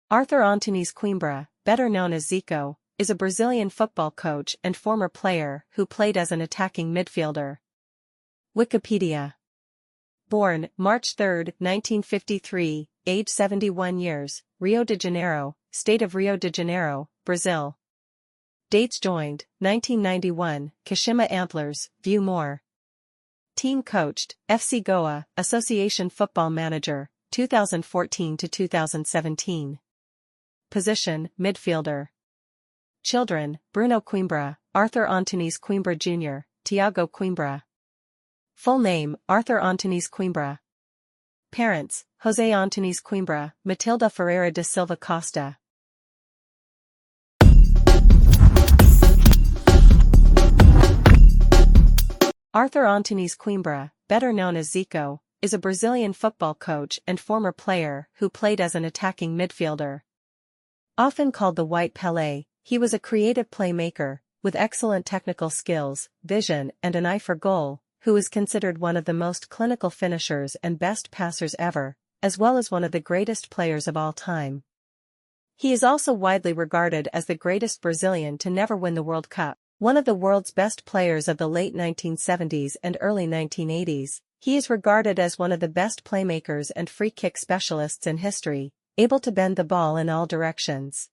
Arthur Antunes Coimbra, better known as Zico, is a Brazilian football coach and former player who played as an attacking midfielder. Wikipedia. Born March 3, 1953, age 71 years, Rio de Janeiro, State of Rio de Janeiro, Brazil. Dates joined, 1991, Kashima Antlers, view more. Team coached, FC Goa, Association Football Manager, 2014 to 2017. Position, midfielder. Children, Bruno Coimbra, Arthur Antunes Coimbra Jr., Tiago Coimbra. Full name, Arthur Antunes Coimbra. Parents, José Antunes Coimbra, Matilda Ferreira da Silva Costa. Arthur Antunes Coimbra, better known as Zico, is a Brazilian football coach and former player who played as an attacking midfielder. Often called the White Pelé, he was a creative playmaker, with excellent technical skills, vision and an eye for goal, who is considered one of the most clinical finishers and best passers ever, as well as one of the greatest players of all time. He is also widely regarded as the greatest Brazilian to never win the World Cup. One of the world's best players of the late 1970s and early 1980s, he is regarded as one of the best playmakers and free-kick specialists in history, able to bend the ball in all directions.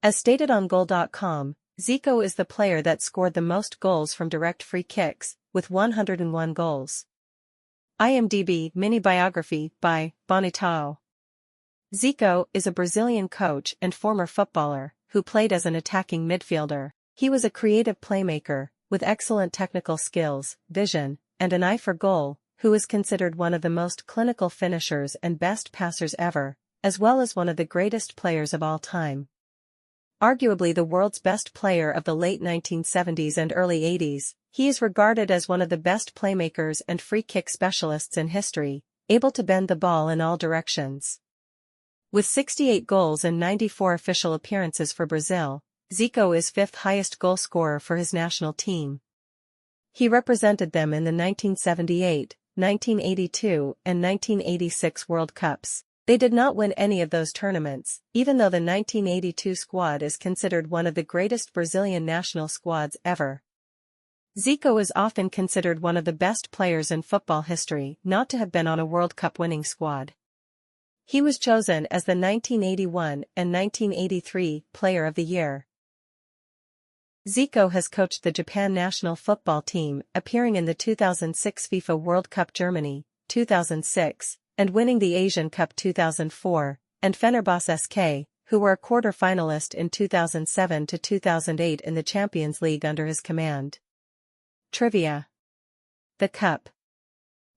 As stated on Goal.com, Zico is the player that scored the most goals from direct free kicks, with 101 goals. IMDb mini-biography by Bonitao. Zico is a Brazilian coach and former footballer who played as an attacking midfielder. He was a creative playmaker, with excellent technical skills, vision, and an eye for goal, who is considered one of the most clinical finishers and best passers ever, as well as one of the greatest players of all time. Arguably the world's best player of the late 1970s and early 80s, he is regarded as one of the best playmakers and free-kick specialists in history, able to bend the ball in all directions. With 68 goals and 94 official appearances for Brazil, Zico is fifth highest goal scorer for his national team. He represented them in the 1978, 1982, and 1986 World Cups. They did not win any of those tournaments, even though the 1982 squad is considered one of the greatest Brazilian national squads ever. Zico is often considered one of the best players in football history not to have been on a World Cup winning squad. He was chosen as the 1981 and 1983 Player of the Year. Zico has coached the Japan national football team, appearing in the 2006 FIFA World Cup Germany, 2006, and winning the Asian Cup 2004, and Fenerbahce SK, who were a quarter-finalist in 2007 to 2008 in the Champions League under his command. Trivia. The Cup.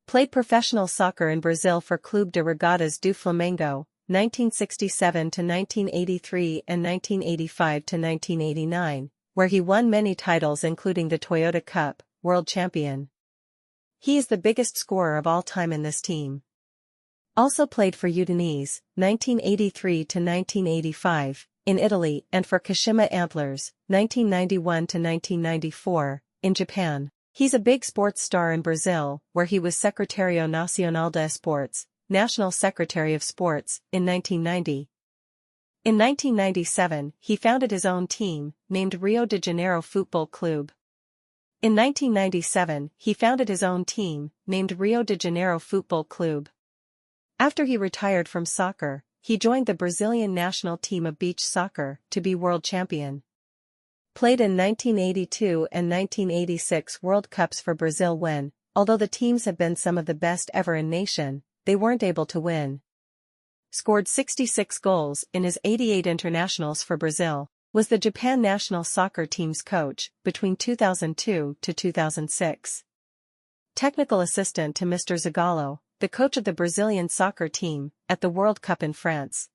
Played professional soccer in Brazil for Clube de Regatas do Flamengo, 1967 to 1983 and 1985 to 1989, where he won many titles including the Toyota Cup, World Champion. He is the biggest scorer of all time in this team. Also played for Udinese, 1983 to 1985, in Italy and for Kashima Antlers, 1991 to 1994, in Japan. He's a big sports star in Brazil, where he was Secretario Nacional de Esportes, National Secretary of Sports, in 1990. In 1997, he founded his own team, named Rio de Janeiro Futebol Clube. In 1997, he founded his own team, named Rio de Janeiro Futebol Clube. After he retired from soccer, he joined the Brazilian national team of beach soccer to be world champion. Played in 1982 and 1986 World Cups for Brazil when, although the teams have been some of the best ever in nation, they weren't able to win. Scored 66 goals in his 88 internationals for Brazil, was the Japan national soccer team's coach between 2002 to 2006. Technical assistant to Mr. Zagallo, the coach of the Brazilian soccer team, at the World Cup in France.